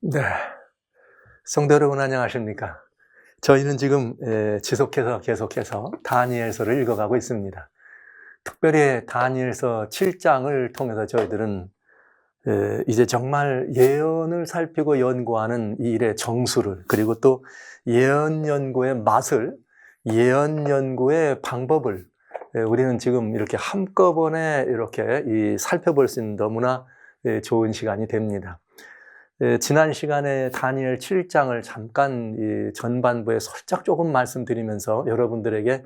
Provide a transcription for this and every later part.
네. 성도 여러분 안녕하십니까? 저희는 지금 지속해서 계속해서 다니엘서를 읽어가고 있습니다. 특별히 다니엘서 7장을 통해서 저희들은 이제 정말 예언을 살피고 연구하는 이 일의 정수를, 그리고 또 예언 연구의 맛을, 예언 연구의 방법을 우리는 지금 이렇게 한꺼번에 이렇게 살펴볼 수 있는 너무나 좋은 시간이 됩니다. 지난 시간에 다니엘 7장을 잠깐 전반부에 살짝 조금 말씀드리면서 여러분들에게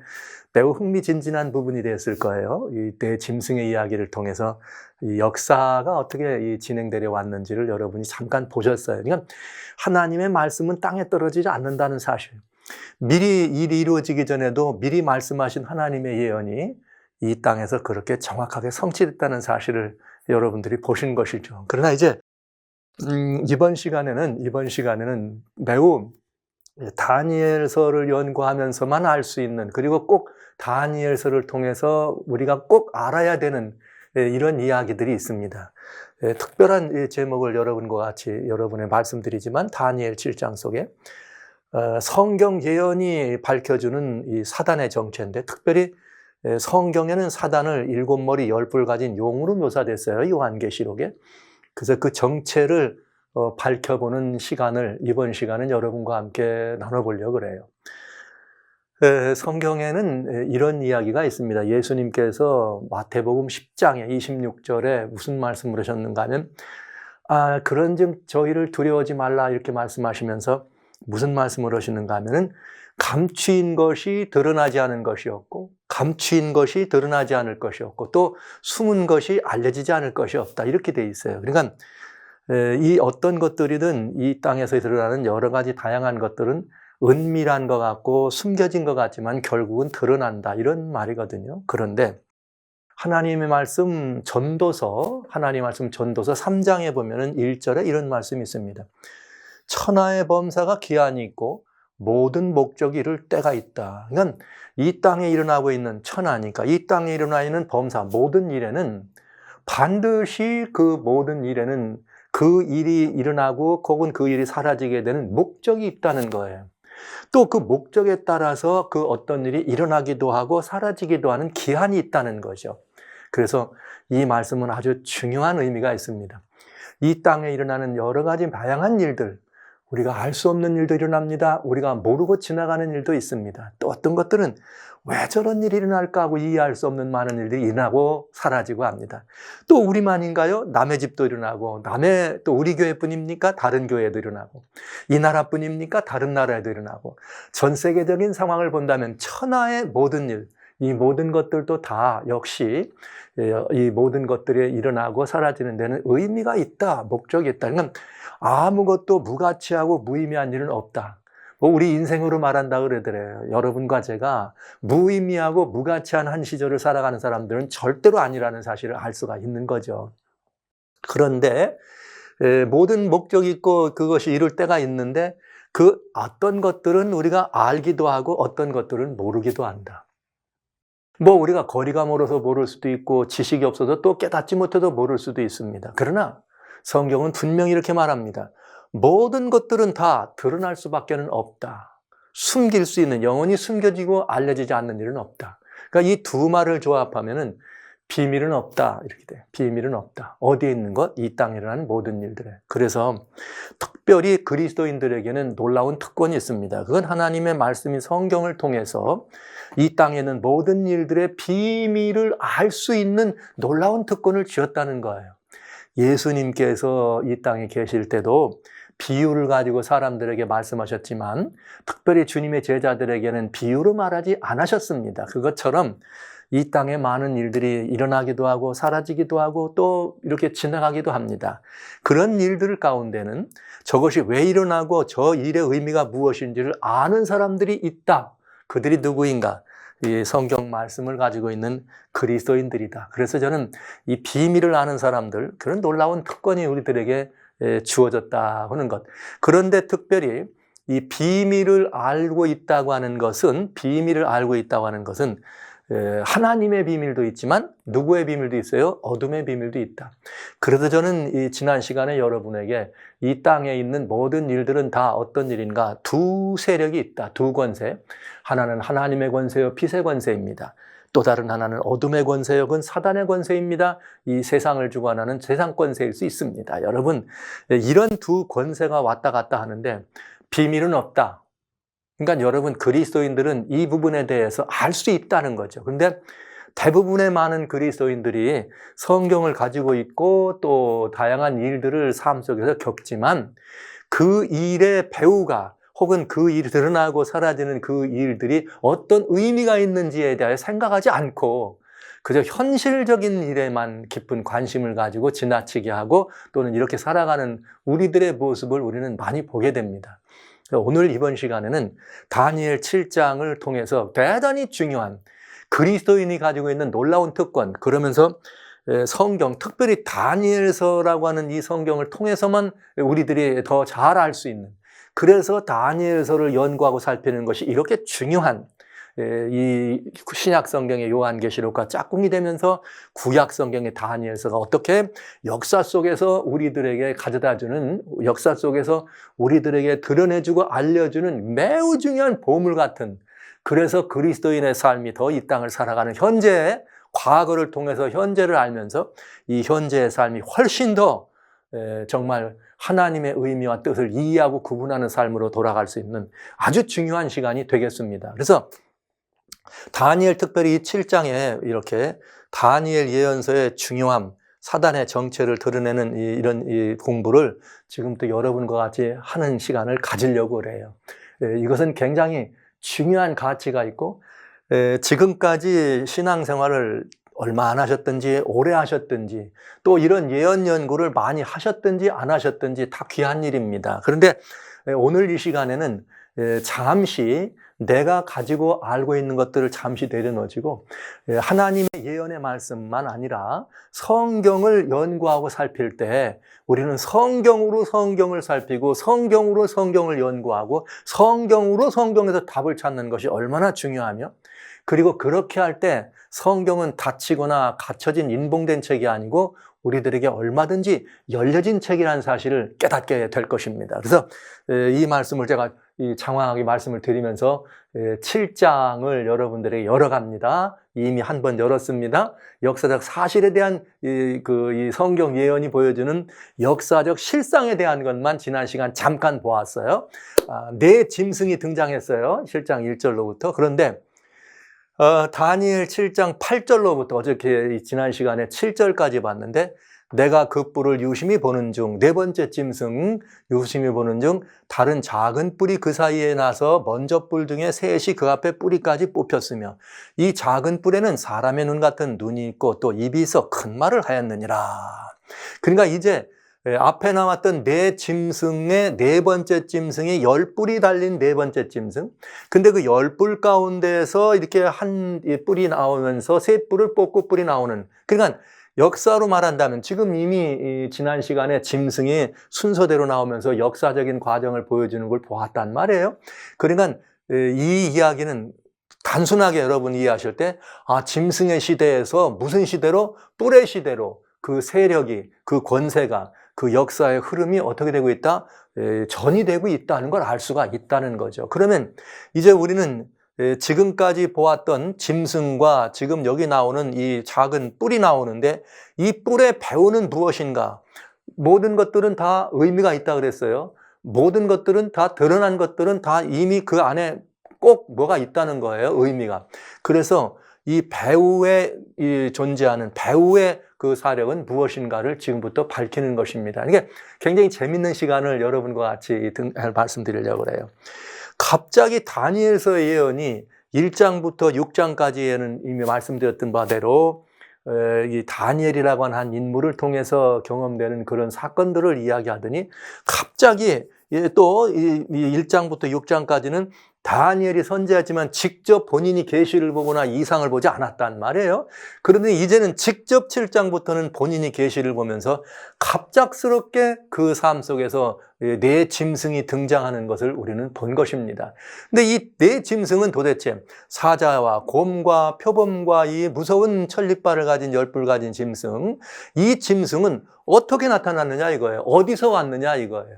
매우 흥미진진한 부분이 됐을 거예요. 이 네 짐승의 이야기를 통해서 이 역사가 어떻게 진행되려 왔는지를 여러분이 잠깐 보셨어요. 그러니까 하나님의 말씀은 땅에 떨어지지 않는다는 사실. 미리 일이 이루어지기 전에도 미리 말씀하신 하나님의 예언이 이 땅에서 그렇게 정확하게 성취됐다는 사실을 여러분들이 보신 것이죠. 그러나 이제 이번 시간에는 매우 다니엘서를 연구하면서만 알 수 있는, 그리고 꼭 다니엘서를 통해서 우리가 꼭 알아야 되는 이런 이야기들이 있습니다. 특별한 제목을 여러분과 같이 여러분에 말씀드리지만, 다니엘 7장 속에 성경 예언이 밝혀주는 이 사단의 정체인데, 특별히 성경에는 사단을 7머리 10뿔 가진 용으로 묘사됐어요, 요한계시록에. 그래서 그 정체를 밝혀보는 시간을 이번 시간은 여러분과 함께 나눠보려고 그래요. 성경에는 이런 이야기가 있습니다. 예수님께서 마태복음 10장에 26절에 무슨 말씀을 하셨는가 하면, 그런즉 저희를 두려워하지 말라 이렇게 말씀하시면서 무슨 말씀을 하시는가 하면은, 감추인 것이 드러나지 않은 것이었고, 감추인 것이 드러나지 않을 것이었고, 또 숨은 것이 알려지지 않을 것이 없다, 이렇게 돼 있어요. 그러니까 이 어떤 것들이든 이 땅에서 드러나는 여러 가지 다양한 것들은 은밀한 것 같고 숨겨진 것 같지만 결국은 드러난다, 이런 말이거든요. 그런데 하나님의 말씀 전도서 3장에 보면은 1절에 이런 말씀이 있습니다. 천하의 범사가 기한이 있고 모든 목적이 이룰 때가 있다. 그러니까 이 땅에 일어나고 있는 천하니까, 이 땅에 일어나 있는 범사, 모든 일에는 반드시 그 모든 일에는 그 일이 일어나고 혹은 그 일이 사라지게 되는 목적이 있다는 거예요. 또 그 목적에 따라서 그 어떤 일이 일어나기도 하고 사라지기도 하는 기한이 있다는 거죠. 그래서 이 말씀은 아주 중요한 의미가 있습니다. 이 땅에 일어나는 여러 가지 다양한 일들, 우리가 알 수 없는 일도 일어납니다. 우리가 모르고 지나가는 일도 있습니다. 또 어떤 것들은 왜 저런 일이 일어날까 하고 이해할 수 없는 많은 일들이 일어나고 사라지고 합니다. 또 우리만인가요? 남의 집도 일어나고, 또 우리 교회뿐입니까? 다른 교회도 일어나고, 이 나라뿐입니까? 다른 나라에도 일어나고, 전 세계적인 상황을 본다면 천하의 모든 일, 이 모든 것들도 다 역시 이 모든 것들이 일어나고 사라지는 데는 의미가 있다, 목적이 있다. 그러니까 아무것도 무가치하고 무의미한 일은 없다. 우리 인생으로 말한다 그러더래요. 여러분과 제가 무의미하고 무가치한 한 시절을 살아가는 사람들은 절대로 아니라는 사실을 알 수가 있는 거죠. 그런데 모든 목적이 있고 그것이 이룰 때가 있는데, 그 어떤 것들은 우리가 알기도 하고 어떤 것들은 모르기도 한다. 우리가 거리가 멀어서 모를 수도 있고 지식이 없어서 또 깨닫지 못해도 모를 수도 있습니다. 그러나 성경은 분명히 이렇게 말합니다. 모든 것들은 다 드러날 수밖에 없다. 숨길 수 있는, 영원히 숨겨지고 알려지지 않는 일은 없다. 그러니까 이 두 말을 조합하면은 비밀은 없다, 이렇게 돼. 비밀은 없다. 어디에 있는 것? 이 땅에 일어나는 모든 일들에. 그래서 특별히 그리스도인들에게는 놀라운 특권이 있습니다. 그건 하나님의 말씀인 성경을 통해서 이 땅에 있는 모든 일들의 비밀을 알 수 있는 놀라운 특권을 주었다는 거예요. 예수님께서 이 땅에 계실 때도 비유를 가지고 사람들에게 말씀하셨지만, 특별히 주님의 제자들에게는 비유로 말하지 않으셨습니다. 그것처럼 이 땅에 많은 일들이 일어나기도 하고 사라지기도 하고 또 이렇게 지나가기도 합니다. 그런 일들 가운데는 저것이 왜 일어나고 저 일의 의미가 무엇인지를 아는 사람들이 있다. 그들이 누구인가? 이 성경 말씀을 가지고 있는 그리스도인들이다. 그래서 저는 이 비밀을 아는 사람들, 그런 놀라운 특권이 우리들에게 주어졌다 하는 것. 그런데 특별히 이 비밀을 알고 있다고 하는 것은 하나님의 비밀도 있지만 누구의 비밀도 있어요? 어둠의 비밀도 있다. 그래서 저는 이 지난 시간에 여러분에게 이 땅에 있는 모든 일들은 다 어떤 일인가? 두 세력이 있다. 두 권세. 하나는 하나님의 권세요, 빛의 권세입니다. 또 다른 하나는 어둠의 권세역은 사단의 권세입니다. 이 세상을 주관하는 세상 권세일 수 있습니다. 여러분, 이런 두 권세가 왔다 갔다 하는데 비밀은 없다. 그러니까 여러분, 그리스도인들은 이 부분에 대해서 알 수 있다는 거죠. 그런데 대부분의 많은 그리스도인들이 성경을 가지고 있고 또 다양한 일들을 삶 속에서 겪지만 그 일의 배우가 혹은 그 일이 드러나고 사라지는 그 일들이 어떤 의미가 있는지에 대해 생각하지 않고 그저 현실적인 일에만 깊은 관심을 가지고 지나치게 하고 또는 이렇게 살아가는 우리들의 모습을 우리는 많이 보게 됩니다. 오늘 이번 시간에는 다니엘 7장을 통해서 대단히 중요한 그리스도인이 가지고 있는 놀라운 특권, 그러면서 성경, 특별히 다니엘서라고 하는 이 성경을 통해서만 우리들이 더 잘 알 수 있는, 그래서 다니엘서를 연구하고 살피는 것이 이렇게 중요한 이 신약 성경의 요한계시록과 짝꿍이 되면서 구약 성경의 다니엘서가 어떻게 역사 속에서 우리들에게 가져다주는, 역사 속에서 우리들에게 드러내주고 알려주는 매우 중요한 보물 같은, 그래서 그리스도인의 삶이 더 이 땅을 살아가는 현재의 과거를 통해서 현재를 알면서 이 현재의 삶이 훨씬 더 정말 하나님의 의미와 뜻을 이해하고 구분하는 삶으로 돌아갈 수 있는 아주 중요한 시간이 되겠습니다. 그래서 다니엘, 특별히 이 7장에 이렇게 다니엘 예언서의 중요함, 사단의 정체를 드러내는 이런 공부를 지금부터 여러분과 같이 하는 시간을 가지려고 그래요. 이것은 굉장히 중요한 가치가 있고, 지금까지 신앙생활을 얼마나 하셨든지, 오래 하셨든지, 또 이런 예언 연구를 많이 하셨든지 안 하셨든지 다 귀한 일입니다. 그런데 오늘 이 시간에는 잠시 내가 가지고 알고 있는 것들을 잠시 내려놓으시고 하나님의 예언의 말씀만 아니라 성경을 연구하고 살필 때 우리는 성경으로 성경을 살피고 성경으로 성경을 연구하고 성경으로 성경에서 답을 찾는 것이 얼마나 중요하며, 그리고 그렇게 할 때 성경은 닫히거나 갇혀진 인봉된 책이 아니고 우리들에게 얼마든지 열려진 책이라는 사실을 깨닫게 될 것입니다. 그래서 이 말씀을 제가 장황하게 말씀을 드리면서 7장을 여러분들에게 열어갑니다. 이미 한 번 열었습니다. 역사적 사실에 대한 이 성경 예언이 보여주는 역사적 실상에 대한 것만 지난 시간 잠깐 보았어요. 네 짐승이 등장했어요. 7장 1절로부터. 그런데 다니엘 7장 8절로부터 어저께 지난 시간에 7절까지 봤는데, 내가 그 뿔을 유심히 보는 중, 네 번째 짐승 유심히 보는 중 다른 작은 뿔이 그 사이에 나서 먼저 뿔 등에 셋이 그 앞에 뿌리까지 뽑혔으며 이 작은 뿔에는 사람의 눈 같은 눈이 있고 또 입이 있어 큰 말을 하였느니라. 그러니까 이제 앞에 나왔던 네 짐승의 네 번째 짐승이 10뿔이 달린 네 번째 짐승. 근데 그 10뿔 가운데서 이렇게 한 뿔이 나오면서 세 뿔을 뽑고 뿔이 나오는. 그러니까 역사로 말한다면 지금 이미 지난 시간에 짐승이 순서대로 나오면서 역사적인 과정을 보여주는 걸 보았단 말이에요. 그러니까 이 이야기는 단순하게 여러분이 이해하실 때, 짐승의 시대에서 무슨 시대로? 뿔의 시대로 그 세력이, 그 권세가, 그 역사의 흐름이 어떻게 되고 있다? 전이되고 있다는 걸 알 수가 있다는 거죠. 그러면 이제 우리는 지금까지 보았던 짐승과 지금 여기 나오는 이 작은 뿔이 나오는데, 이 뿔의 배후는 무엇인가? 모든 것들은 다 의미가 있다 그랬어요. 모든 것들은 다 드러난 것들은 다 이미 그 안에 꼭 뭐가 있다는 거예요, 의미가. 그래서 이 배후에 존재하는 배후의 그 사력은 무엇인가를 지금부터 밝히는 것입니다. 이게 굉장히 재밌는 시간을 여러분과 같이 말씀드리려고 그래요. 갑자기 다니엘서 예언이 1장부터 6장까지에는 이미 말씀드렸던 바대로 이 다니엘이라고 하는 한 인물을 통해서 경험되는 그런 사건들을 이야기하더니 갑자기 또 이 1장부터 6장까지는 다니엘이 선지했지만 직접 본인이 계시를 보거나 이상을 보지 않았단 말이에요. 그런데 이제는 직접 7장부터는 본인이 계시를 보면서 갑작스럽게 그 삶 속에서 네 짐승이 등장하는 것을 우리는 본 것입니다. 근데 이 네 짐승은 도대체 사자와 곰과 표범과 이 무서운 천리발을 가진 열불 가진 짐승, 이 짐승은 어떻게 나타났느냐 이거예요. 어디서 왔느냐 이거예요.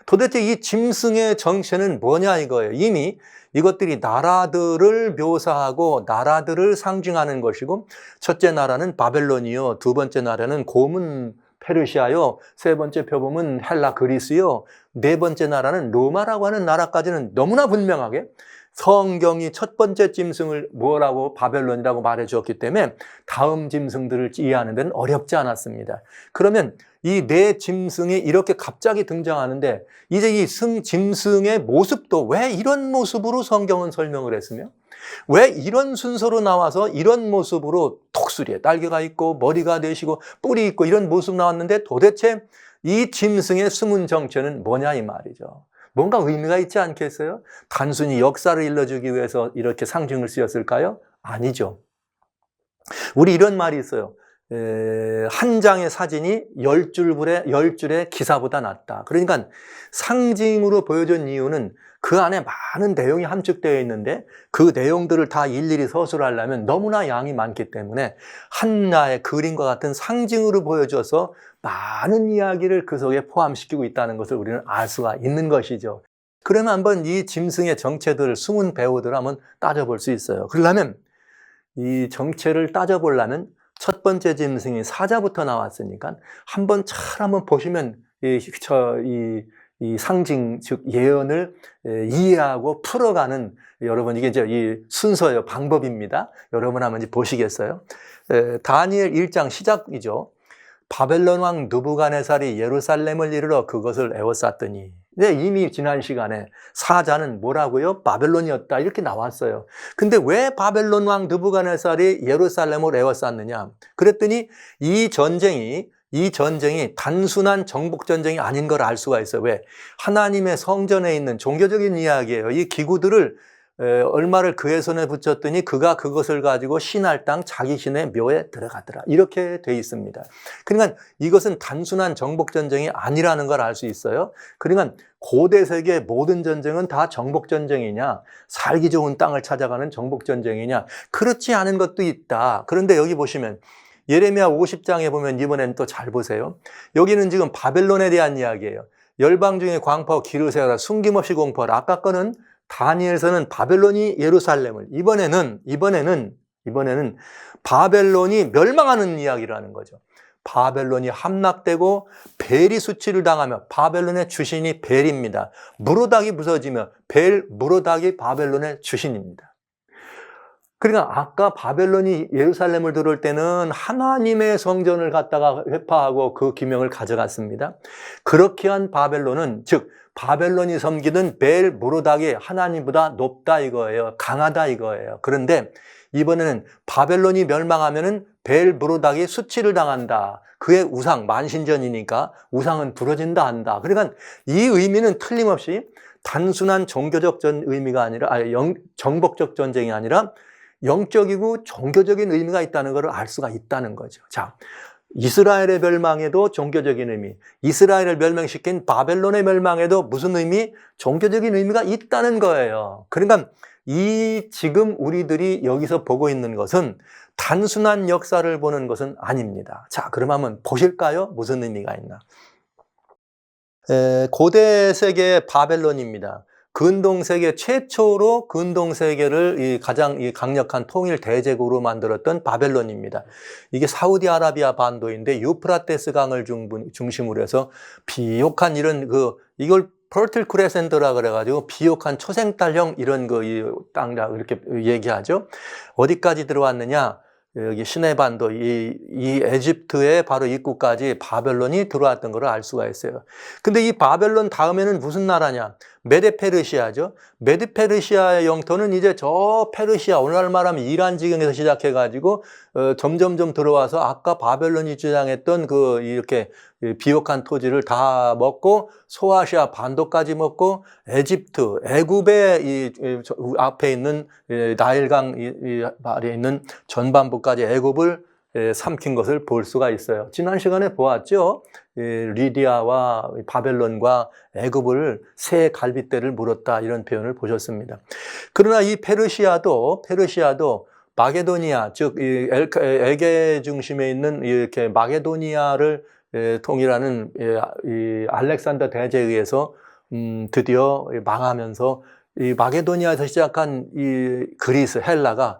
도대체 이 짐승의 정체는 뭐냐 이거예요. 이미 이것들이 나라들을 묘사하고 나라들을 상징하는 것이고, 첫째 나라는 바벨론이요, 두 번째 나라는 곰은 페르시아요, 세 번째 표범은 헬라 그리스요, 네 번째 나라는 로마라고 하는 나라까지는 너무나 분명하게 성경이 첫 번째 짐승을 뭐라고 바벨론이라고 말해 주었기 때문에 다음 짐승들을 이해하는 데는 어렵지 않았습니다. 그러면 이 네 짐승이 이렇게 갑자기 등장하는데 이제 이 짐승의 모습도 왜 이런 모습으로 성경은 설명을 했으며 왜 이런 순서로 나와서 이런 모습으로 톡수리에 날개가 있고 머리가 내시고 뿔이 있고 이런 모습 나왔는데 도대체 이 짐승의 숨은 정체는 뭐냐 이 말이죠. 뭔가 의미가 있지 않겠어요? 단순히 역사를 일러주기 위해서 이렇게 상징을 쓰였을까요? 아니죠. 우리 이런 말이 있어요. 한 장의 사진이 10줄의 기사보다 낫다. 그러니까 상징으로 보여준 이유는 그 안에 많은 내용이 함축되어 있는데 그 내용들을 다 일일이 서술하려면 너무나 양이 많기 때문에 하나의 그림과 같은 상징으로 보여줘서 많은 이야기를 그 속에 포함시키고 있다는 것을 우리는 알 수가 있는 것이죠. 그러면 한번 이 짐승의 정체들, 숨은 배우들을 한번 따져볼 수 있어요. 그러려면 이 정체를 따져보려면 첫 번째 짐승이 사자부터 나왔으니까 한번 보시면 이 상징, 즉 예언을 이해하고 풀어가는, 여러분 이게 이제 이 순서예요. 방법입니다. 여러분 한번 이제 보시겠어요? 다니엘 1장 시작이죠. 바벨론 왕 느부갓네살이 예루살렘을 이르러 그것을 에워쌌더니, 네, 이미 지난 시간에 사자는 뭐라고요? 바벨론이었다 이렇게 나왔어요. 근데 왜 바벨론 왕 느부갓네살이 예루살렘을 에워쌌느냐? 그랬더니 이 전쟁이 단순한 정복전쟁이 아닌 걸 알 수가 있어요. 왜? 하나님의 성전에 있는 종교적인 이야기예요. 이 기구들을 얼마를 그의 손에 붙였더니 그가 그것을 가지고 신할 땅 자기 신의 묘에 들어가더라. 이렇게 돼 있습니다. 그러니까 이것은 단순한 정복전쟁이 아니라는 걸 알 수 있어요. 그러니까 고대 세계의 모든 전쟁은 다 정복전쟁이냐, 살기 좋은 땅을 찾아가는 정복전쟁이냐, 그렇지 않은 것도 있다. 그런데 여기 보시면 예레미야 50장에 보면 이번엔 또 잘 보세요. 여기는 지금 바벨론에 대한 이야기예요. 열방 중에 광파와 기를 세워라, 숨김없이 공포하라. 아까 거는 다니엘서는 바벨론이 예루살렘을, 이번에는 바벨론이 멸망하는 이야기를 하는 거죠. 바벨론이 함락되고 벨이 수치를 당하며, 바벨론의 주신이 벨입니다. 무로닥이 부서지며 무로닥이 바벨론의 주신입니다. 그러니까 아까 바벨론이 예루살렘을 들어올 때는 하나님의 성전을 갖다가 회파하고 그 기명을 가져갔습니다. 그렇게 한 바벨론은, 즉 바벨론이 섬기는 벨 무로닥이 하나님보다 높다 이거예요. 강하다 이거예요. 그런데 이번에는 바벨론이 멸망하면은 벨 무로닥이 수치를 당한다. 그의 우상, 만신전이니까 우상은 부러진다 한다. 그러니까 이 의미는 틀림없이 단순한 종교적 의미가 아니라, 정복적 전쟁이 아니라 영적이고 종교적인 의미가 있다는 것을 알 수가 있다는 거죠. 자, 이스라엘의 멸망에도 종교적인 의미, 이스라엘을 멸망시킨 바벨론의 멸망에도 무슨 의미? 종교적인 의미가 있다는 거예요. 그러니까 지금 우리들이 여기서 보고 있는 것은 단순한 역사를 보는 것은 아닙니다. 자, 그럼 한번 보실까요? 무슨 의미가 있나? 고대 세계의 바벨론입니다. 근동세계 최초로 근동세계를 가장 강력한 통일 대제국으로 만들었던 바벨론입니다. 이게 사우디아라비아 반도인데 유프라테스 강을 중심으로 해서 비옥한 이걸 퍼틀 크레센트라 그래가지고 비옥한 초생달형 이런 땅이라고 이렇게 얘기하죠. 어디까지 들어왔느냐? 여기 시내반도, 이 에집트의 바로 입구까지 바벨론이 들어왔던 걸 알 수가 있어요. 근데 이 바벨론 다음에는 무슨 나라냐? 메데페르시아죠. 메데페르시아의 영토는 이제 저 페르시아, 오늘날 말하면 이란 지경에서 시작해가지고 점점점 들어와서 아까 바벨론이 주장했던 그 이렇게 비옥한 토지를 다 먹고 소아시아 반도까지 먹고 에집트, 애굽의 이 앞에 있는 나일강 이 아래에 있는 전반부까지 애굽을 삼킨 것을 볼 수가 있어요. 지난 시간에 보았죠. 리디아와 바벨론과 애굽을 새 갈빗대를 물었다 이런 표현을 보셨습니다. 그러나 이 페르시아도 마게도니아 즉 에게 중심에 있는 이렇게 마게도니아를 통일하는 이 알렉산더 대제에 의해서 드디어 망하면서 이 마게도니아에서 시작한 이 그리스 헬라가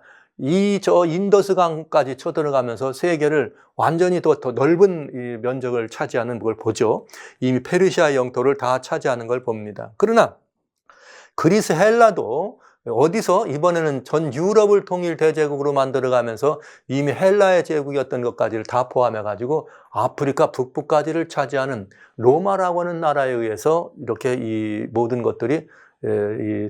저 인더스강까지 쳐들어가면서 세계를 완전히 더 넓은 이 면적을 차지하는 걸 보죠. 이미 페르시아 영토를 다 차지하는 걸 봅니다. 그러나 그리스 헬라도 어디서 이번에는 전 유럽을 통일 대제국으로 만들어가면서 이미 헬라의 제국이었던 것까지를 다 포함해가지고 아프리카 북부까지를 차지하는 로마라고 하는 나라에 의해서 이렇게 이 모든 것들이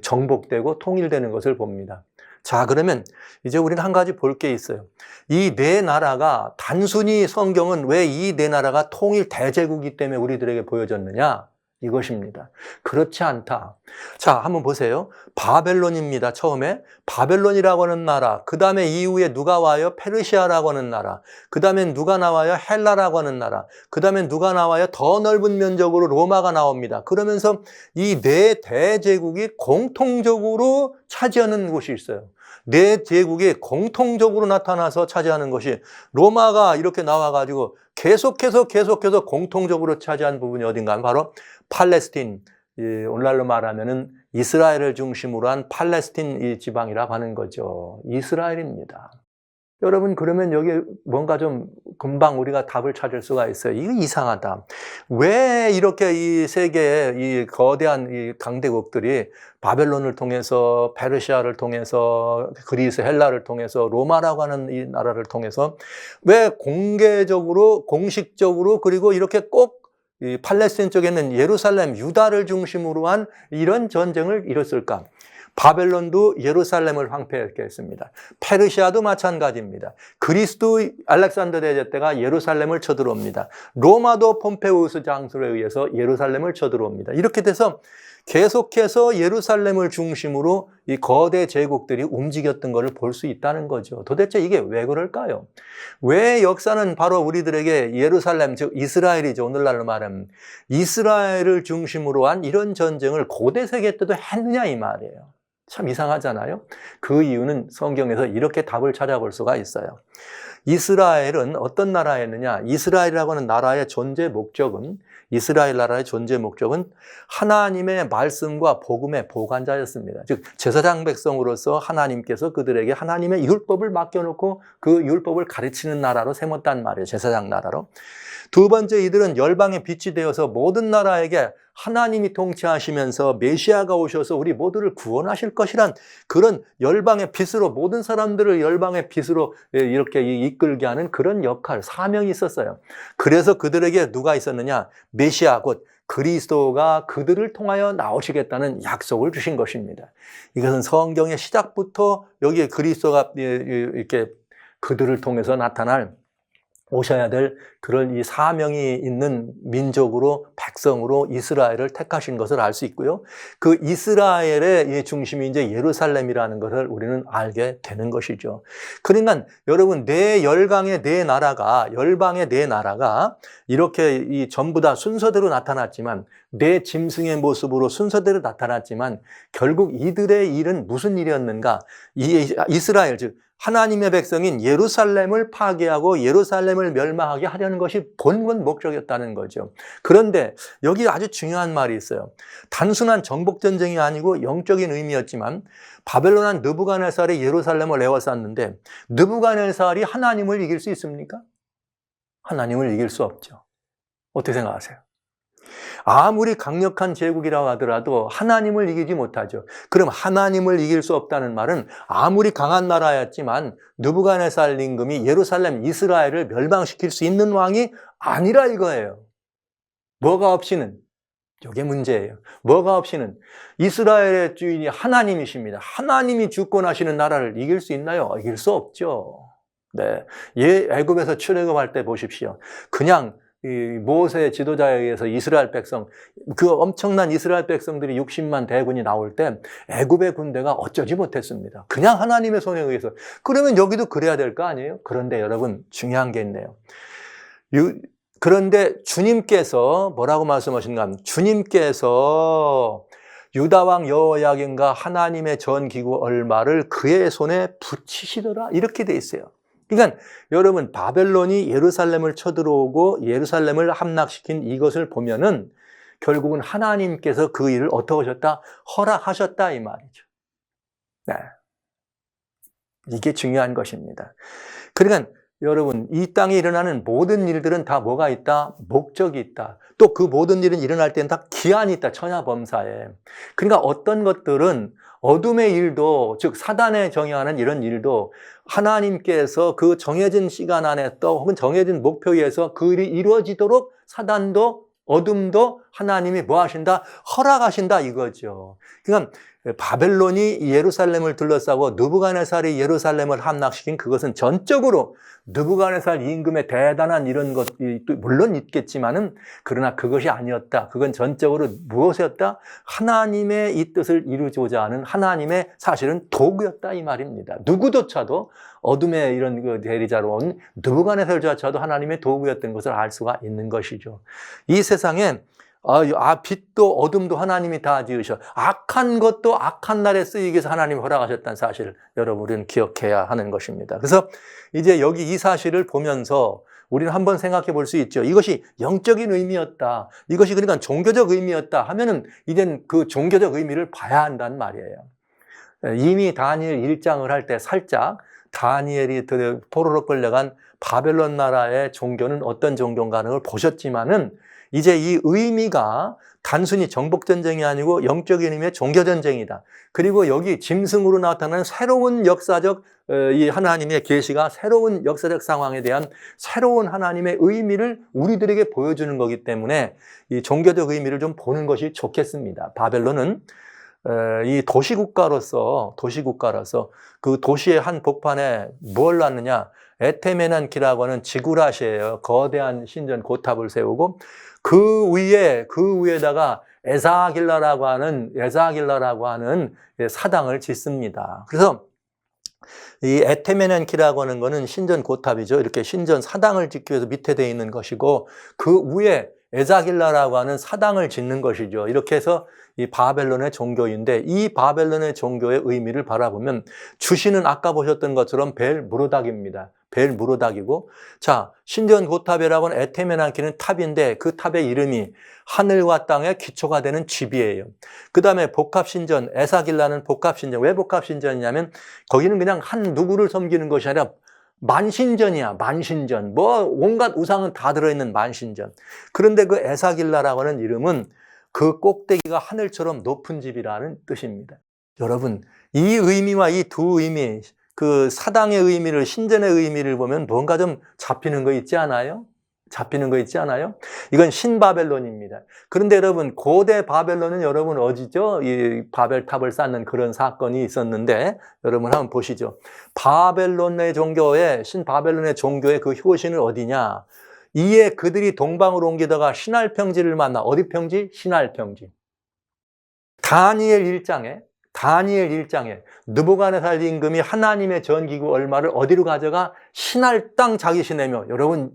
정복되고 통일되는 것을 봅니다. 자, 그러면 이제 우리는 한 가지 볼 게 있어요. 이 네 나라가 단순히 성경은 왜 이 네 나라가 통일 대제국이기 때문에 우리들에게 보여졌느냐? 이것입니다. 그렇지 않다. 자, 한번 보세요. 바벨론입니다. 처음에 바벨론이라고 하는 나라, 그 다음에 이후에 누가 와요? 페르시아라고 하는 나라, 그 다음에 누가 나와요? 헬라라고 하는 나라, 그 다음에 누가 나와요? 더 넓은 면적으로 로마가 나옵니다. 그러면서 이 네 대제국이 공통적으로 차지하는 곳이 있어요. 네 제국이 공통적으로 나타나서 차지하는 것이 로마가 이렇게 나와가지고 계속해서 공통적으로 차지한 부분이 어딘가 하면 바로 팔레스틴, 오늘날로 말하면은 이스라엘을 중심으로 한 팔레스틴 이 지방이라고 하는 거죠. 이스라엘입니다. 여러분, 그러면 여기 뭔가 좀 금방 우리가 답을 찾을 수가 있어요. 이거 이상하다. 왜 이렇게 이 세계의 이 거대한 이 강대국들이 바벨론을 통해서 페르시아를 통해서 그리스 헬라를 통해서 로마라고 하는 이 나라를 통해서 왜 공개적으로 공식적으로 그리고 이렇게 꼭 이 팔레스틴 쪽에 있는 예루살렘 유다를 중심으로 한 이런 전쟁을 이뤘을까? 바벨론도 예루살렘을 황폐했습니다. 페르시아도 마찬가지입니다. 그리스도 알렉산더 대제 때가 예루살렘을 쳐들어옵니다. 로마도 폼페우스 장수에 의해서 예루살렘을 쳐들어옵니다. 이렇게 돼서 계속해서 예루살렘을 중심으로 이 거대 제국들이 움직였던 것을 볼 수 있다는 거죠. 도대체 이게 왜 그럴까요? 왜 역사는 바로 우리들에게 예루살렘, 즉 이스라엘이죠. 오늘날로 말하면 이스라엘을 중심으로 한 이런 전쟁을 고대 세계 때도 했느냐 이 말이에요. 참 이상하잖아요. 그 이유는 성경에서 이렇게 답을 찾아볼 수가 있어요. 이스라엘은 어떤 나라였느냐? 이스라엘이라고 하는 나라의 존재 목적은 이스라엘 나라의 존재 목적은 하나님의 말씀과 복음의 보관자였습니다. 즉 제사장 백성으로서 하나님께서 그들에게 하나님의 율법을 맡겨놓고 그 율법을 가르치는 나라로 세웠단 말이에요. 제사장 나라로. 두 번째, 이들은 열방의 빛이 되어서 모든 나라에게 하나님이 통치하시면서 메시아가 오셔서 우리 모두를 구원하실 것이란 그런 열방의 빛으로 모든 사람들을 열방의 빛으로 이렇게 이끌게 하는 그런 역할, 사명이 있었어요. 그래서 그들에게 누가 있었느냐? 메시아 곧 그리스도가 그들을 통하여 나오시겠다는 약속을 주신 것입니다. 이것은 성경의 시작부터 여기에 그리스도가 이렇게 그들을 통해서 나타날 오셔야 될 그런 이 사명이 있는 민족으로 백성으로 이스라엘을 택하신 것을 알 수 있고요. 그 이스라엘의 중심이 이제 예루살렘이라는 것을 우리는 알게 되는 것이죠. 그러니까 여러분 열방의 네 나라가 이렇게 이 전부 다 순서대로 나타났지만 네 짐승의 모습으로 순서대로 나타났지만 결국 이들의 일은 무슨 일이었는가? 이스라엘 즉 하나님의 백성인 예루살렘을 파괴하고 예루살렘을 멸망하게 하려는 것이 본건 목적이었다는 거죠. 그런데 여기 아주 중요한 말이 있어요. 단순한 정복전쟁이 아니고 영적인 의미였지만 바벨론한 느부갓네살이 예루살렘을 에워쌌는데 느부갓네살이 하나님을 이길 수 있습니까? 하나님을 이길 수 없죠. 어떻게 생각하세요? 아무리 강력한 제국이라고 하더라도 하나님을 이기지 못하죠. 그럼 하나님을 이길 수 없다는 말은 아무리 강한 나라였지만 느부갓네살 임금이 예루살렘 이스라엘을 멸망시킬 수 있는 왕이 아니라 이거예요. 뭐가 없이는 이게 문제예요. 뭐가 없이는 이스라엘의 주인이 하나님이십니다. 하나님이 주권하시는 나라를 이길 수 있나요? 이길 수 없죠. 네. 애굽에서 출애굽할 때 보십시오. 그냥 이 모세 지도자에 의해서 이스라엘 백성, 그 엄청난 이스라엘 백성들이 60만 대군이 나올 때 애굽의 군대가 어쩌지 못했습니다. 그냥 하나님의 손에 의해서. 그러면 여기도 그래야 될 거 아니에요? 그런데 여러분 중요한 게 있네요. 그런데 주님께서 뭐라고 말씀하시는가 하면 주님께서 유다왕 여호야긴과 하나님의 전기구 얼마를 그의 손에 붙이시더라 이렇게 돼 있어요. 그러니까 여러분 바벨론이 예루살렘을 쳐들어오고 예루살렘을 함락시킨 이것을 보면은 결국은 하나님께서 그 일을 어떻게 하셨다? 허락하셨다 이 말이죠. 네. 이게 중요한 것입니다. 그러니까 여러분 이 땅에 일어나는 모든 일들은 다 뭐가 있다? 목적이 있다. 또 그 모든 일은 일어날 때는 다 기한이 있다. 천하범사에. 그러니까 어떤 것들은 어둠의 일도 즉 사단에 정의하는 이런 일도 하나님께서 그 정해진 시간 안에 또 혹은 정해진 목표 위에서 그 일이 이루어지도록 사단도 어둠도 하나님이 뭐 하신다? 허락하신다 이거죠. 그러니까 바벨론이 예루살렘을 둘러싸고 느부갓네살이 예루살렘을 함락시킨 그것은 전적으로 느부갓네살 임금의 대단한 이런 것이 물론 있겠지만은 그러나 그것이 아니었다. 그건 전적으로 무엇이었다? 하나님의 이 뜻을 이루고자 하는 하나님의 사실은 도구였다 이 말입니다. 누구조차도 어둠의 이런 그 대리자로 온 느부갓네살조차도 하나님의 도구였던 것을 알 수가 있는 것이죠. 이 세상에 빛도 어둠도 하나님이 다 지으셔. 악한 것도 악한 날에 쓰이기 위해서 하나님이 허락하셨다는 사실을 여러분은 기억해야 하는 것입니다. 그래서 이제 여기 이 사실을 보면서 우리는 한번 생각해 볼 수 있죠. 이것이 영적인 의미였다. 이것이 그러니까 종교적 의미였다 하면은 이젠 그 종교적 의미를 봐야 한단 말이에요. 이미 다니엘 1장을 할 때 살짝 다니엘이 포로로 끌려간 바벨론 나라의 종교는 어떤 종교인가 하는 걸 보셨지만은 이제 이 의미가 단순히 정복전쟁이 아니고 영적인 의미의 종교전쟁이다. 그리고 여기 짐승으로 나타나는 새로운 역사적 이 하나님의 계시가 새로운 역사적 상황에 대한 새로운 하나님의 의미를 우리들에게 보여주는 거기 때문에 이 종교적 의미를 좀 보는 것이 좋겠습니다. 바벨론은 이 도시국가로서 그 도시의 한 복판에 뭘 놨느냐? 에테메난키라고 하는 지구라시예요. 거대한 신전 고탑을 세우고 그 위에다가 에사길라라고 하는 사당을 짓습니다. 그래서 이 에테메난키라고 하는 거는 신전 고탑이죠. 이렇게 신전 사당을 짓기 위해서 밑에 돼 있는 것이고 그 위에 에사길라라고 하는 사당을 짓는 것이죠. 이렇게 해서 이 바벨론의 종교인데 이 바벨론의 종교의 의미를 바라보면 주신은 아까 보셨던 것처럼 벨무로닥입니다. 벨무로닥이고 자 신전 고탑이라고 하는 에테메난키는 탑인데 그 탑의 이름이 하늘과 땅의 기초가 되는 집이에요. 그 다음에 복합신전 에사길라는 복합신전. 왜 복합신전이냐면 거기는 그냥 한 누구를 섬기는 것이 아니라 만신전이야. 만신전. 뭐 온갖 우상은 다 들어있는 만신전. 그런데 그 에사길라라고 하는 이름은 그 꼭대기가 하늘처럼 높은 집이라는 뜻입니다. 여러분 이 의미와 이 두 의미 그 사당의 의미를 신전의 의미를 보면 뭔가 좀 잡히는 거 있지 않아요? 이건 신바벨론입니다. 그런데 여러분 고대 바벨론은 여러분 어디죠? 이 바벨탑을 쌓는 그런 사건이 있었는데 여러분 한번 보시죠. 신바벨론의 종교의 그 효신은 어디냐? 이에 그들이 동방으로 옮기다가 신할평지를 만나. 어디 평지? 신할평지. 다니엘 1장에 느부갓네살 임금이 하나님의 전기구 얼마를 어디로 가져가? 신할 땅 자기 시내며. 여러분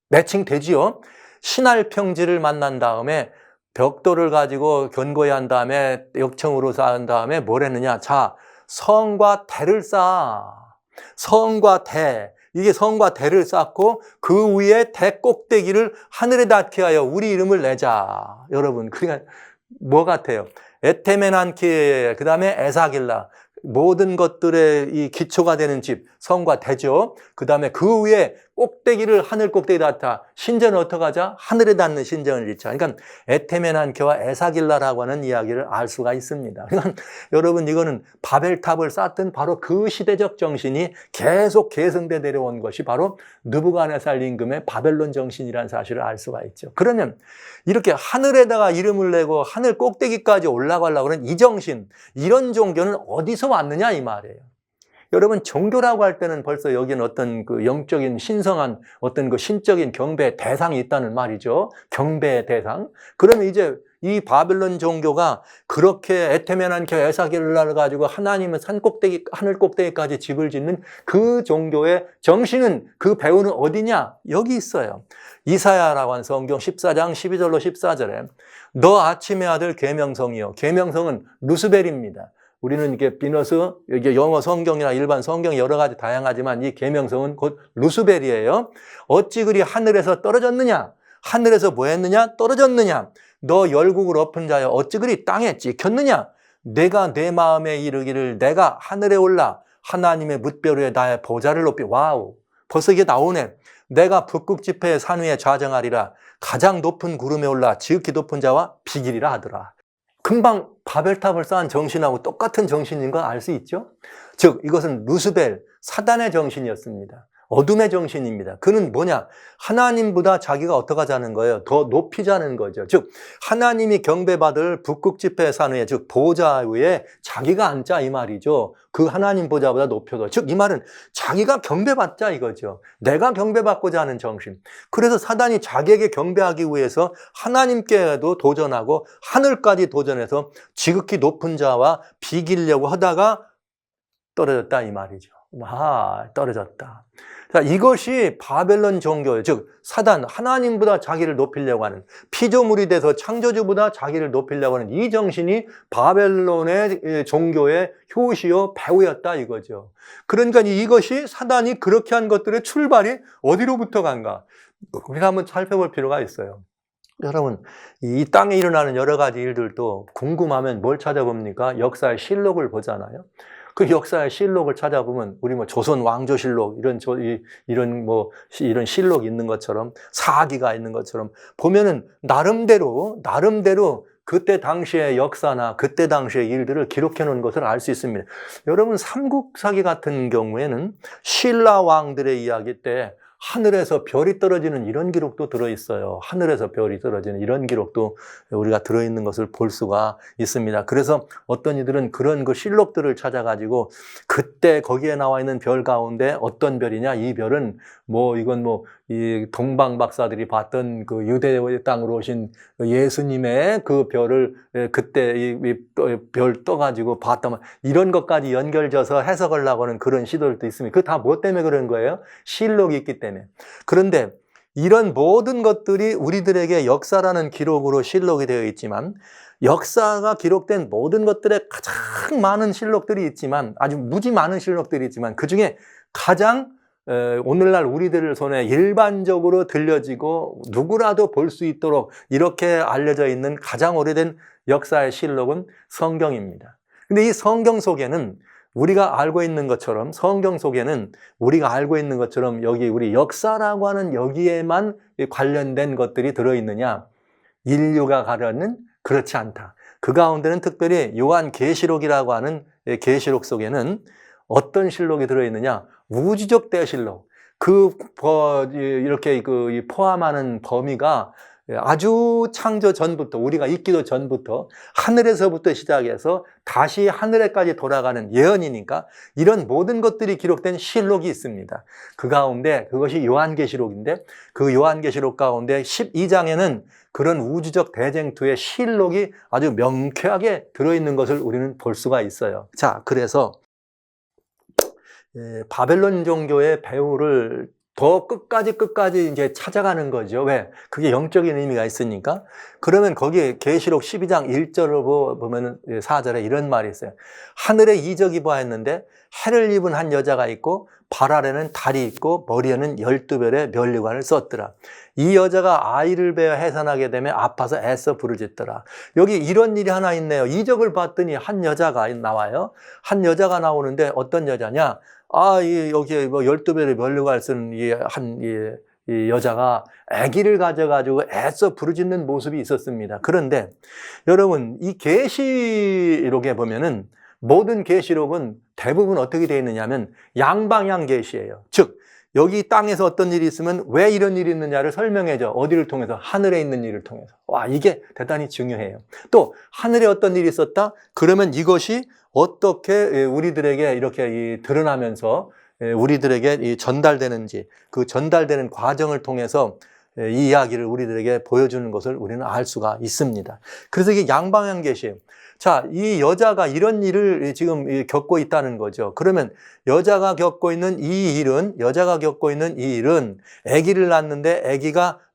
매칭 되지요? 신할평지를 만난 다음에 벽돌을 가지고 견고히 한 다음에 역청으로 쌓은 다음에 뭘 했느냐? 자, 성과 대를 쌓아. 성과 대. 이게 성과 대를 쌓고 그 위에 대 꼭대기를 하늘에 닿게 하여 우리 이름을 내자. 여러분, 그러니까 뭐 같아요? 에테메난키, 그 다음에 에사길라. 모든 것들의 이 기초가 되는 집, 성과 대죠. 그 다음에 그 위에 꼭대기를 하늘 꼭대기 닿다. 신전을 어떻게 하자? 하늘에 닿는 신전을 짓자. 그러니까 에테메난케와 에사길라라고 하는 이야기를 알 수가 있습니다. 그러니까 여러분 이거는 바벨탑을 쌓던 바로 그 시대적 정신이 계속 계승돼 내려온 것이 바로 느부갓네살 임금의 바벨론 정신이라는 사실을 알 수가 있죠. 그러면 이렇게 하늘에다가 이름을 내고 하늘 꼭대기까지 올라가려고 하는 이 정신, 이런 종교는 어디서 왔느냐 이 말이에요. 여러분 종교라고 할 때는 벌써 여기는 어떤 그 영적인 신성한 어떤 그 신적인 경배 대상이 있다는 말이죠. 경배의 대상. 그러면 이제 이 바벨론 종교가 그렇게 에테면한 에사겔을 가지고 하나님은 산 꼭대기, 하늘 꼭대기까지 집을 짓는 그 종교의 정신은, 그 배후는 어디냐? 여기 있어요. 이사야라고 한 성경 14장 12절로 14절에 너 아침의 아들 계명성이요. 계명성은 루스벨입니다. 우리는 이게 비너스, 이게 영어 성경이나 일반 성경이 여러 가지 다양하지만 이 계명성은 곧 루스벨이에요. 어찌 그리 하늘에서 떨어졌느냐? 하늘에서 뭐 했느냐? 떨어졌느냐? 너 열국을 엎은 자여 어찌 그리 땅에 찍혔느냐? 내가 내 마음에 이르기를 내가 하늘에 올라 하나님의 뭇별 위에 나의 보좌를 높이. 와우, 벌써 이게 나오네. 내가 북극 지폐의 산 위에 좌정하리라. 가장 높은 구름에 올라 지극히 높은 자와 비기리라 하더라. 금방 바벨탑을 쌓은 정신하고 똑같은 정신인 거 알 수 있죠? 즉 이것은 루스벨, 사단의 정신이었습니다. 어둠의 정신입니다. 그는 뭐냐? 하나님보다 자기가 어떻게 하자는 거예요? 더 높이자는 거죠. 즉 하나님이 경배받을 북극 지폐의 산 위에, 즉 보좌 위에 자기가 앉자 이 말이죠. 그 하나님 보좌보다 높여서, 즉 이 말은 자기가 경배받자 이거죠. 내가 경배받고자 하는 정신. 그래서 사단이 자기에게 경배하기 위해서 하나님께도 도전하고 하늘까지 도전해서 지극히 높은 자와 비기려고 하다가 떨어졌다 이 말이죠. 떨어졌다. 자, 이것이 바벨론 종교예요. 즉 사단, 하나님보다 자기를 높이려고 하는, 피조물이 돼서 창조주보다 자기를 높이려고 하는 이 정신이 바벨론의 종교의 효시요 배후였다 이거죠. 그러니까 이것이, 사단이 그렇게 한 것들의 출발이 어디로부터 간가? 우리가 한번 살펴볼 필요가 있어요. 여러분, 이 땅에 일어나는 여러 가지 일들도 궁금하면 뭘 찾아봅니까? 역사의 실록을 보잖아요. 그 역사의 실록을 찾아보면 우리 뭐 조선 왕조실록 이런 실록이 있는 것처럼, 사기가 있는 것처럼 보면은 나름대로 그때 당시의 역사나 그때 당시의 일들을 기록해 놓은 것을 알 수 있습니다. 여러분 삼국사기 같은 경우에는 신라 왕들의 이야기 때 하늘에서 별이 떨어지는 이런 기록도 들어있어요. 하늘에서 별이 떨어지는 이런 기록도 우리가 들어있는 것을 볼 수가 있습니다. 그래서 어떤 이들은 그런 그 실록들을 찾아가지고 그때 거기에 나와 있는 별 가운데 어떤 별이냐, 이 별은 이 동방 박사들이 봤던 그 유대 땅으로 오신 예수님의 그 별을 그때 이 별 떠가지고 봤다면, 이런 것까지 연결져서 해석을 하고 하는 그런 시도들도 있습니다. 그 다 뭐 때문에 그런 거예요? 실록이 있기 때문에. 그런데 이런 모든 것들이 우리들에게 역사라는 기록으로 실록이 되어 있지만, 역사가 기록된 모든 것들에 가장 많은 실록들이 있지만, 아주 무지 많은 실록들이 있지만, 그 중에 가장 오늘날 우리들 손에 일반적으로 들려지고 누구라도 볼 수 있도록 이렇게 알려져 있는 가장 오래된 역사의 실록은 성경입니다. 근데 이 성경 속에는 우리가 알고 있는 것처럼, 여기 우리 역사라고 하는 여기에만 관련된 것들이 들어있느냐? 인류가 가려는 그렇지 않다. 그 가운데는 특별히 요한계시록이라고 하는 계시록 속에는 어떤 실록이 들어있느냐? 우주적 대실록. 이렇게 포함하는 범위가 아주 창조 전부터, 우리가 있기도 전부터 하늘에서부터 시작해서 다시 하늘에까지 돌아가는 예언이니까 이런 모든 것들이 기록된 실록이 있습니다. 그 가운데 그것이 요한계시록인데, 그 요한계시록 가운데 12장에는 그런 우주적 대쟁투의 실록이 아주 명쾌하게 들어있는 것을 우리는 볼 수가 있어요. 자, 그래서 바벨론 종교의 배후를 더 끝까지 이제 찾아가는 거죠. 왜? 그게 영적인 의미가 있으니까. 그러면 거기에 계시록 12장 1절을 보면은 4절에 이런 말이 있어요. 하늘에 이적이 보았는데 해를 입은 한 여자가 있고 발 아래는 달이 있고 머리에는 12별의 면류관을 썼더라. 이 여자가 아이를 베어 해산하게 되면 아파서 애써 부르짖더라. 여기 이런 일이 하나 있네요. 이적을 봤더니 한 여자가 나와요. 한 여자가 나오는데 어떤 여자냐? 여기에 12별의 면류관을 쓴 이 여자가 아기를 가져가지고 애써 부르짖는 모습이 있었습니다. 그런데 여러분, 이 계시록에 보면은 모든 계시록은 대부분 어떻게 되어 있느냐면 양방향 계시예요. 즉 여기 땅에서 어떤 일이 있으면 왜 이런 일이 있느냐를 설명해줘. 어디를 통해서? 하늘에 있는 일을 통해서. 와, 이게 대단히 중요해요. 또 하늘에 어떤 일이 있었다? 그러면 이것이 어떻게 우리들에게 이렇게 드러나면서 우리들에게 전달되는지, 그 전달되는 과정을 통해서 이 이야기를 우리들에게 보여주는 것을 우리는 알 수가 있습니다. 그래서 이게 양방향 계시예요. 자, 이 여자가 이런 일을 지금 겪고 있다는 거죠. 그러면 여자가 겪고 있는 이 일은 아기를 낳는데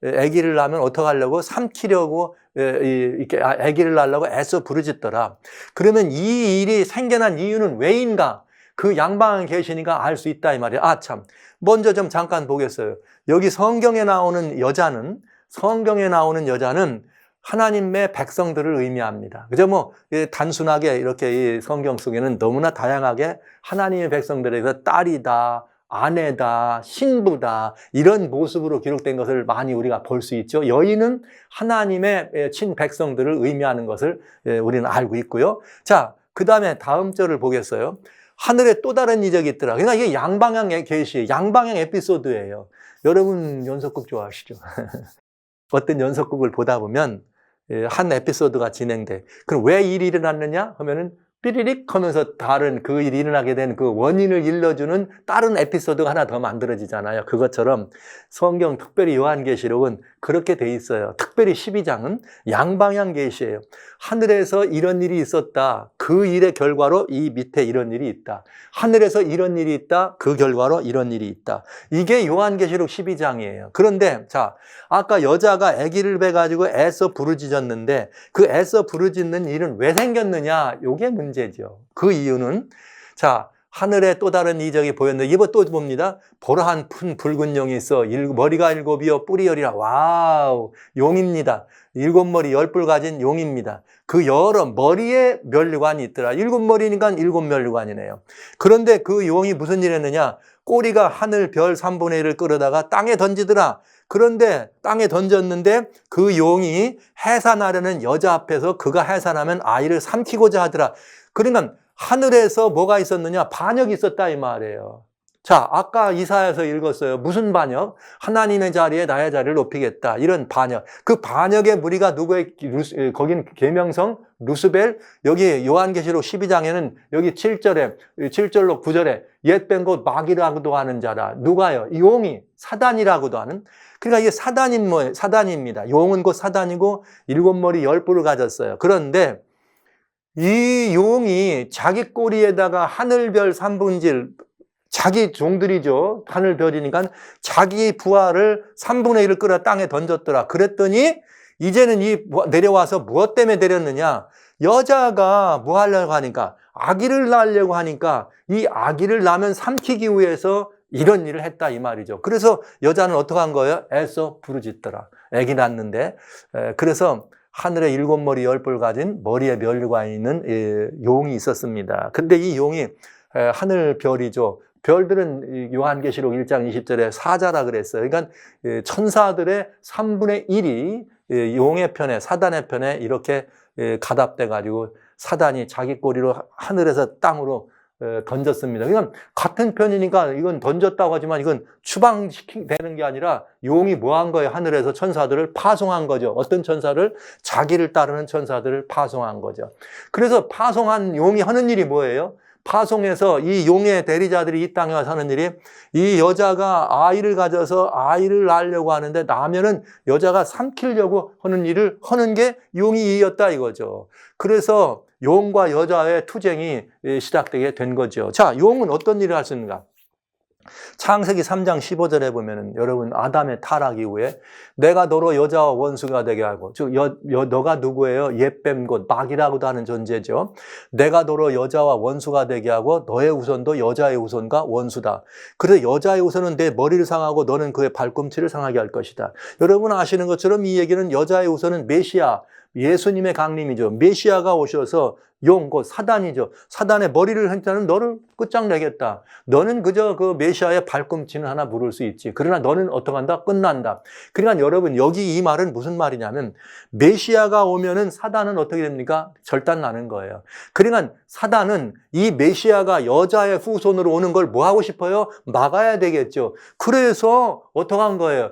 아기를 낳으면 어떡하려고? 삼키려고 이렇게 아기를 낳으려고 애써 부르짖더라. 그러면 이 일이 생겨난 이유는 왜인가? 그 양방향 계시니까 알 수 있다 이 말이에요. 아, 참. 먼저 좀 잠깐 보겠어요. 여기 성경에 나오는 여자는 하나님의 백성들을 의미합니다. 그죠? 뭐, 단순하게 이렇게 이 성경 속에는 너무나 다양하게 하나님의 백성들에게서 딸이다, 아내다, 신부다, 이런 모습으로 기록된 것을 많이 우리가 볼 수 있죠. 여인은 하나님의 친백성들을 의미하는 것을 우리는 알고 있고요. 자, 그 다음에 다음 절을 보겠어요. 하늘에 또 다른 이적이 있더라. 그러니까 이게 양방향의 계시, 양방향 에피소드예요. 여러분 연속극 좋아하시죠? 어떤 연속극을 보다 보면 한 에피소드가 진행돼. 그럼 왜 일이 일어났느냐 하면은 삐리릭 하면서 다른 그 일이 일어나게 된 그 원인을 일러주는 다른 에피소드가 하나 더 만들어지잖아요. 그것처럼 성경, 특별히 요한계시록은 그렇게 돼 있어요. 특별히 12장은 양방향 계시예요. 하늘에서 이런 일이 있었다. 그 일의 결과로 이 밑에 이런 일이 있다. 하늘에서 이런 일이 있다. 그 결과로 이런 일이 있다. 이게 요한계시록 12장이에요. 그런데 자, 아까 여자가 아기를 뵈가지고 애써 부르짖었는데 그 애써 부르짖는 일은 왜 생겼느냐? 이게 문제죠. 그 이유는 자, 하늘에 또 다른 이적이 보였는데 이번 또 봅니다. 보라한 큰 붉은 용이 있어. 머리가 7이요 뿔이 10이라. 와우, 용입니다. 7머리 10뿔 가진 용입니다. 그 여러 머리에 면류관이 있더라. 7머리니까 7면류관이네요. 그런데 그 용이 무슨 일 했느냐? 꼬리가 하늘 별 3분의 1을 끌어다가 땅에 던지더라. 그런데 땅에 던졌는데 그 용이 해산하려는 여자 앞에서 그가 해산하면 아이를 삼키고자 하더라. 그러니까 하늘에서 뭐가 있었느냐? 반역이 있었다 이 말이에요. 자, 아까 이사야서 읽었어요. 무슨 반역? 하나님의 자리에 나의 자리를 높이겠다. 이런 반역. 그 반역의 무리가 누구의, 거긴 계명성, 루스벨. 여기 요한계시록 12장에는 여기 7절로 9절에 옛 뺀 곧 마귀라고도 하는 자라. 누가요? 용이, 사단이라고도 하는. 그러니까 이게 사단입니다. 용은 곧 사단이고 7머리 10뿔을 가졌어요. 그런데 이 용이 자기 꼬리에다가 하늘별 3분질, 자기 종들이죠. 하늘별이니까 자기 부하를 3분의 1을 끌어 땅에 던졌더라. 그랬더니 이제는 내려와서 무엇 때문에 내렸느냐? 여자가 뭐 하려고 하니까, 아기를 낳으려고 하니까 이 아기를 낳으면 삼키기 위해서 이런 일을 했다 이 말이죠. 그래서 여자는 어떻게 한 거예요? 애써 부르짖더라. 아기 낳는데. 그래서 하늘에 7머리 10뿔 가진 머리에 면류관이 있는 용이 있었습니다. 근데 이 용이 하늘별이죠. 별들은 요한계시록 1장 20절에 사자라 그랬어요. 그러니까 천사들의 3분의 1이 용의 편에, 사단의 편에 이렇게 가답돼 가지고 사단이 자기 꼬리로 하늘에서 땅으로 던졌습니다. 그러니까 같은 편이니까 이건 던졌다고 하지만 이건 추방되는 게 아니라 용이 뭐 한 거예요? 하늘에서 천사들을 파송한 거죠. 어떤 천사를? 자기를 따르는 천사들을 파송한 거죠. 그래서 파송한 용이 하는 일이 뭐예요? 파송해서 이 용의 대리자들이 이 땅에 와서 하는 일이, 이 여자가 아이를 가져서 아이를 낳으려고 하는데 낳으면은 여자가 삼키려고 하는 일을 하는 게 용이 이었다 이거죠. 그래서 용과 여자의 투쟁이 시작되게 된 거죠. 자, 용은 어떤 일을 할 수 있는가? 창세기 3장 15절에 보면은 여러분 아담의 타락 이후에 내가 너로 여자와 원수가 되게 하고, 즉 너가 누구예요? 옛뱀 곧 마귀라고도 하는 존재죠. 내가 너로 여자와 원수가 되게 하고 너의 후손도 여자의 후손과 원수다. 그래서 여자의 후손은 내 머리를 상하고 너는 그의 발꿈치를 상하게 할 것이다. 여러분 아시는 것처럼 이 얘기는 여자의 후손은 예수님의 강림이죠. 메시아가 오셔서 용, 곧 사단이죠. 사단의 머리를 행자는 너를 끝장내겠다. 너는 그저 그 메시아의 발꿈치는 하나 물을 수 있지. 그러나 너는 어떡한다? 끝난다. 그러니까 여러분, 여기 이 말은 무슨 말이냐면 메시아가 오면은 사단은 어떻게 됩니까? 절단나는 거예요. 그러니까 사단은 이 메시아가 여자의 후손으로 오는 걸 뭐 하고 싶어요? 막아야 되겠죠. 그래서 어떡한 거예요?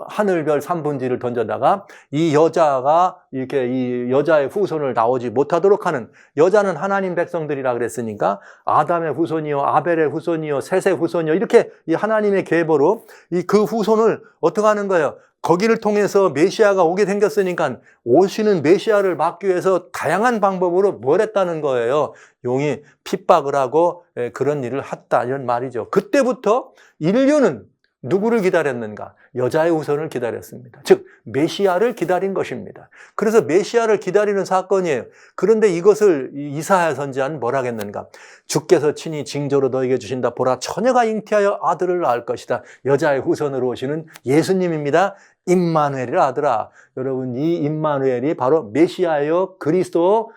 하늘별 3분지를 던져다가 이 여자가 이렇게 이 여자의 후손을 나오지 못하도록 하는, 여자는 하나님 백성들이라 그랬으니까 아담의 후손이요, 아벨의 후손이요, 셋의 후손이요, 이렇게 이 하나님의 계보로 이 그 후손을 어떻게 하는 거예요? 거기를 통해서 메시아가 오게 생겼으니까 오시는 메시아를 막기 위해서 다양한 방법으로 뭘 했다는 거예요? 용이 핍박을 하고 그런 일을 했다, 이런 말이죠. 그때부터 인류는 누구를 기다렸는가? 여자의 후손을 기다렸습니다. 즉 메시아를 기다린 것입니다. 그래서 메시아를 기다리는 사건이에요. 그런데 이것을 이사야 선지자는 뭐라 했는가? 주께서 친히 징조로 너에게 주신다. 보라, 처녀가 잉태하여 아들을 낳을 것이다. 여자의 후손으로 오시는 예수님입니다. 임마누엘이라 아들아. 여러분, 이 임마누엘이 바로 메시아요, 그리스도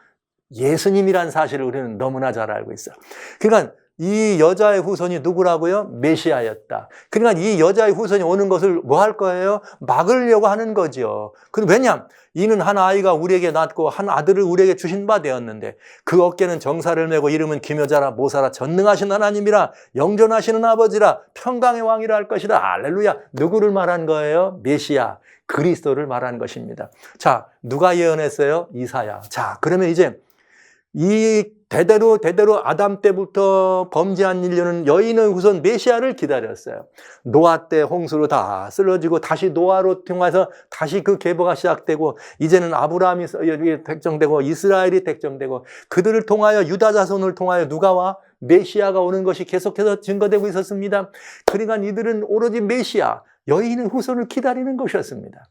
예수님이란 사실을 우리는 너무나 잘 알고 있어요. 그러니까 이 여자의 후손이 누구라고요? 메시아였다. 그러니까 이 여자의 후손이 오는 것을 뭐 할 거예요? 막으려고 하는 거죠. 왜냐하면 이는 한 아이가 우리에게 낳고 한 아들을 우리에게 주신 바 되었는데 그 어깨는 정사를 메고 이름은 기묘자라 모사라 전능하신 하나님이라 영존하시는 아버지라 평강의 왕이라 할 것이다. 할렐루야. 누구를 말한 거예요? 메시아, 그리스도를 말한 것입니다. 자, 누가 예언했어요? 이사야. 자, 그러면 이제 이 대대로 아담 때부터 범죄한 인류는 여인의 후손 메시아를 기다렸어요. 노아 때 홍수로 다 쓰러지고 다시 노아로 통해서 다시 그 계보가 시작되고 이제는 아브라함이 택정되고 이스라엘이 택정되고 그들을 통하여 유다 자손을 통하여 누가 와? 메시아가 오는 것이 계속해서 증거되고 있었습니다. 그러니까 이들은 오로지 메시아, 여인의 후손을 기다리는 것이었습니다.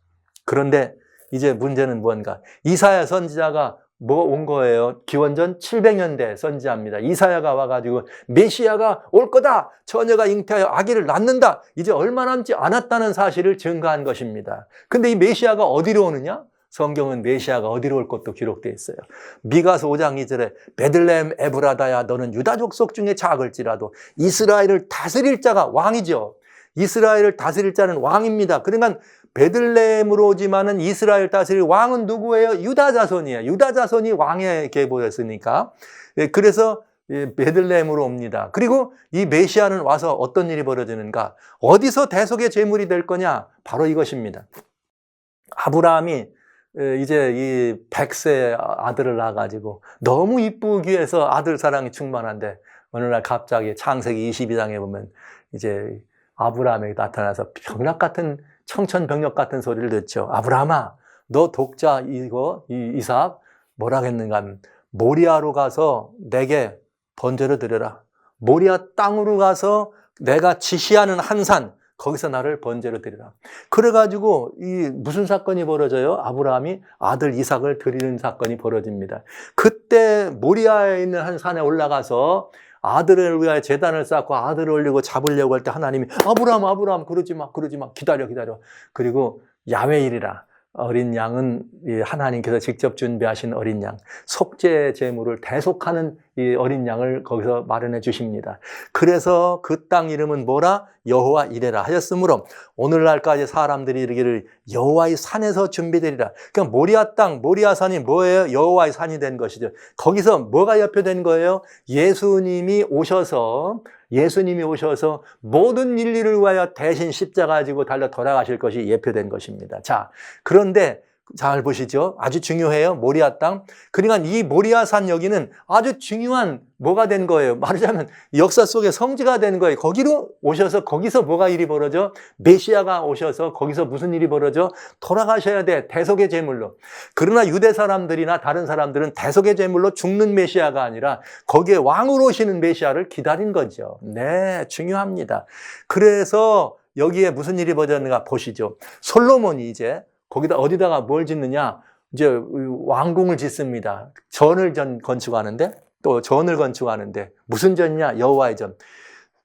그런데 이제 문제는 뭔가? 이사야 선지자가 뭐 온 거예요? 기원전 700년대 선지자입니다. 이사야가 와가지고 메시아가 올 거다. 처녀가 잉태하여 아기를 낳는다. 이제 얼마 남지 않았다는 사실을 증거한 것입니다. 근데 이 메시아가 어디로 오느냐? 성경은 메시아가 어디로 올 것도 기록되어 있어요. 미가서 5장 2절에 베들레헴 에브라다야 너는 유다 족속 중에 작을지라도 이스라엘을 다스릴 자가 왕이죠. 이스라엘을 다스릴 자는 왕입니다. 그러니까 베들레헴으로 오지만은 이스라엘 다스릴 왕은 누구예요? 유다 자손이에요. 유다 자손이 왕의 계보였으니까. 그래서 베들레헴으로 옵니다. 그리고 이 메시아는 와서 어떤 일이 벌어지는가? 어디서 대속의 제물이 될 거냐? 바로 이것입니다. 아브라함이 이제 이 100세 아들을 낳아가지고 너무 이쁘기 위해서 아들 사랑이 충만한데 어느 날 갑자기 창세기 22장에 보면 이제 아브라함에게 나타나서 병력 같은 청천벽력 같은 소리를 듣죠. 아브라함아, 너 독자 이삭 뭐라 했는가 하면 모리아로 가서 내게 번제로 드려라. 모리아 땅으로 가서 내가 지시하는 한 산 거기서 나를 번제로 드리라. 그래가지고 이 무슨 사건이 벌어져요? 아브라함이 아들 이삭을 드리는 사건이 벌어집니다. 그때 모리아에 있는 한 산에 올라가서 아들을 위하여 제단을 쌓고 아들을 올리고 잡으려고 할 때 하나님이 아브라함 그러지 마 기다려. 그리고 야훼일이라 어린 양은 하나님께서 직접 준비하신 어린 양, 속죄 제물을 대속하는 이 어린 양을 거기서 마련해 주십니다. 그래서 그 땅 이름은 뭐라? 여호와 이레라 하였으므로 오늘날까지 사람들이 이르기를 여호와의 산에서 준비되리라. 그러니까 모리아 땅, 모리아 산이 뭐예요? 여호와의 산이 된 것이죠. 거기서 뭐가 예표된 거예요? 예수님이 오셔서 모든 인류를 위하여 대신 십자가 지고 달려 돌아가실 것이 예표된 것입니다. 자, 그런데 잘 보시죠. 아주 중요해요. 모리아 땅. 그러니까 이 모리아산 여기는 아주 중요한 뭐가 된 거예요. 말하자면 역사 속의 성지가 된 거예요. 거기로 오셔서 거기서 뭐가 일이 벌어져? 메시아가 오셔서 거기서 무슨 일이 벌어져? 돌아가셔야 돼. 대속의 제물로. 그러나 유대 사람들이나 다른 사람들은 대속의 제물로 죽는 메시아가 아니라 거기에 왕으로 오시는 메시아를 기다린 거죠. 네, 중요합니다. 그래서 여기에 무슨 일이 벌어졌는가 보시죠. 솔로몬이 이제 거기다 어디다가 뭘 짓느냐? 이제 왕궁을 짓습니다. 전을 건축하는데 또 전을 건축하는데 무슨 전이냐? 여호와의 전.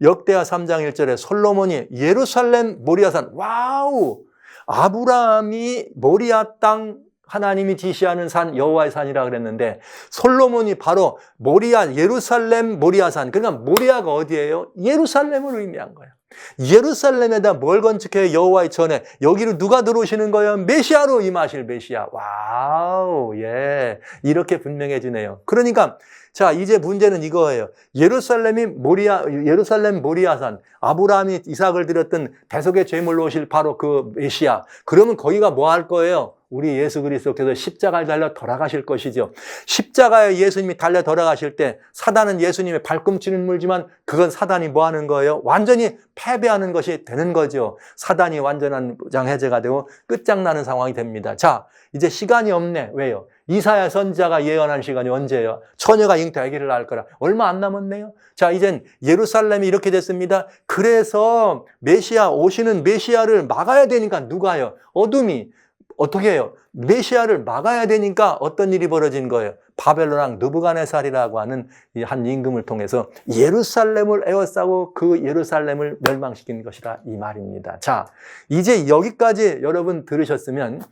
역대하 3장 1절에 솔로몬이 예루살렘 모리아산, 와우! 아브라함이 모리아 땅 하나님이 지시하는 산 여호와의 산이라 그랬는데 솔로몬이 바로 모리아, 예루살렘 모리아산, 그러니까 모리아가 어디예요? 예루살렘을 의미한 거예요. 예루살렘에다 뭘 건축해요? 여호와의 전에. 여기로 누가 들어오시는 거예요? 메시아로 임하실 메시아. 와우, 예. 이렇게 분명해지네요. 그러니까 자, 이제 문제는 이거예요. 예루살렘 모리아산, 아브라함이 이삭을 드렸던 대속의 제물로 오실 바로 그 메시아. 그러면 거기가 뭐 할 거예요? 우리 예수 그리스도께서 십자가를 달려 돌아가실 것이죠. 십자가에 예수님이 달려 돌아가실 때 사단은 예수님의 발꿈치는 물지만 그건 사단이 뭐 하는 거예요? 완전히 패배하는 것이 되는 거죠. 사단이 완전한 무장해제가 되고 끝장나는 상황이 됩니다. 자, 이제 시간이 없네. 왜요? 이사야 선지자가 예언한 시간이 언제예요? 처녀가 잉태하기를 낳을 거라. 얼마 안 남았네요. 자, 이젠 예루살렘이 이렇게 됐습니다. 그래서 메시아, 오시는 메시아를 막아야 되니까 누가요? 어둠이 어떻게 해요? 메시아를 막아야 되니까 어떤 일이 벌어진 거예요? 바벨론 왕 느부갓네살이라고 하는 이 한 임금을 통해서 예루살렘을 에워싸고 그 예루살렘을 멸망시킨 것이다, 이 말입니다. 자, 이제 여기까지 여러분 들으셨으면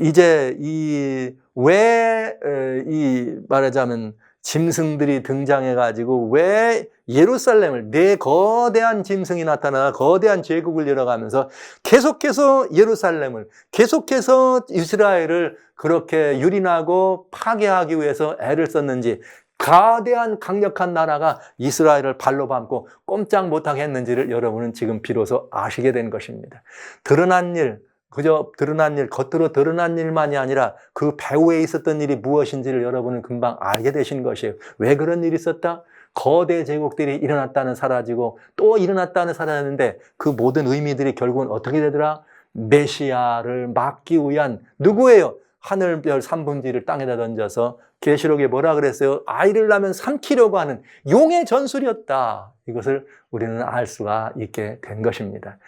이제 왜 말하자면 짐승들이 등장해가지고 왜 예루살렘을, 내 거대한 짐승이 나타나 거대한 제국을 열어가면서 계속해서 예루살렘을, 계속해서 이스라엘을 그렇게 유린하고 파괴하기 위해서 애를 썼는지, 거대한 강력한 나라가 이스라엘을 발로 밟고 꼼짝 못하게 했는지를 여러분은 지금 비로소 아시게 된 것입니다. 드러난 일, 그저 드러난 일, 겉으로 드러난 일만이 아니라 그 배후에 있었던 일이 무엇인지를 여러분은 금방 알게 되신 것이에요. 왜 그런 일이 있었다? 거대 제국들이 일어났다는 사라지고 또 일어났다는 사라졌는데 그 모든 의미들이 결국은 어떻게 되더라? 메시아를 막기 위한 누구예요? 하늘별 3분지를 땅에다 던져서 계시록에 뭐라 그랬어요? 아이를 낳으면 삼키려고 하는 용의 전술이었다. 이것을 우리는 알 수가 있게 된 것입니다.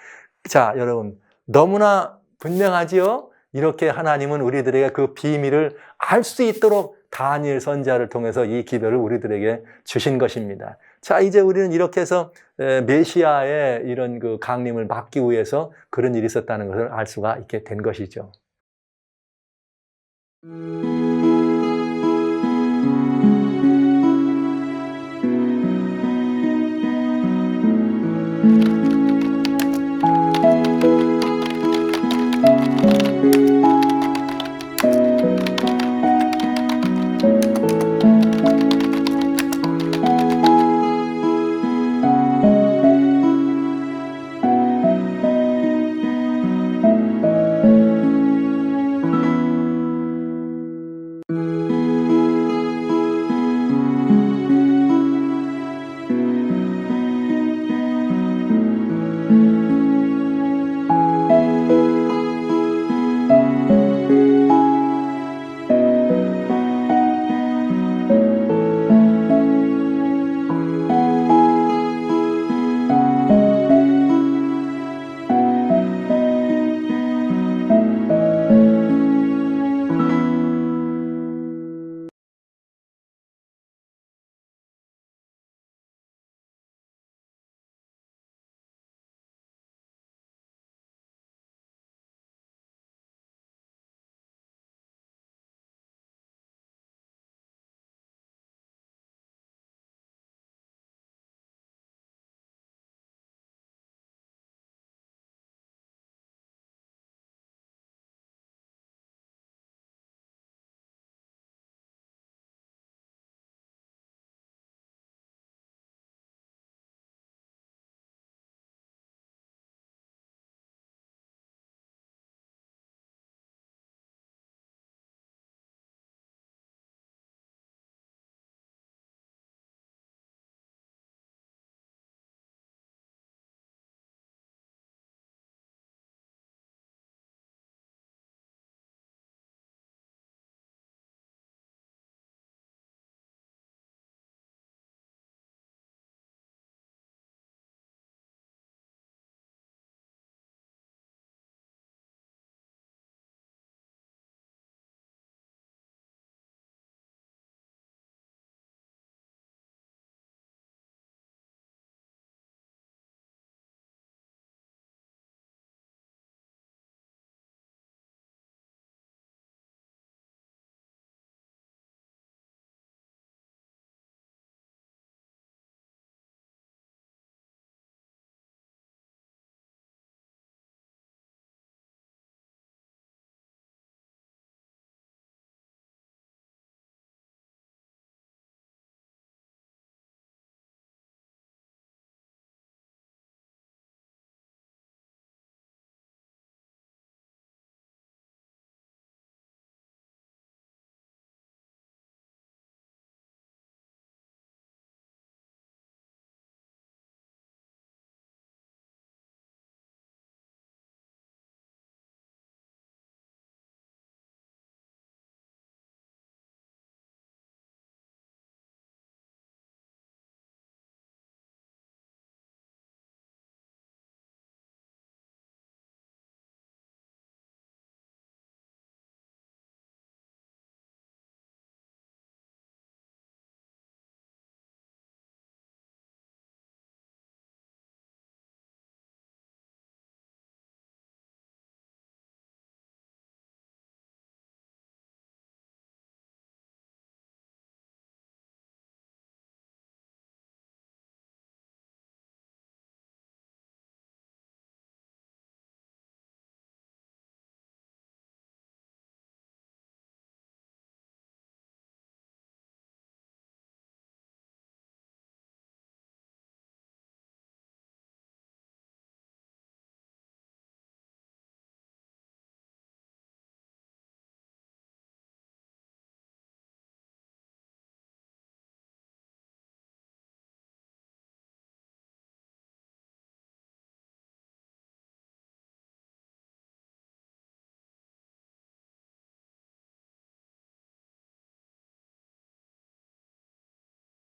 자, 여러분, 너무나 분명하지요? 이렇게 하나님은 우리들에게 그 비밀을 알 수 있도록 다니엘 선지자를 통해서 이 기별을 우리들에게 주신 것입니다. 자, 이제 우리는 이렇게 해서 메시아의 이런 그 강림을 막기 위해서 그런 일이 있었다는 것을 알 수가 있게 된 것이죠.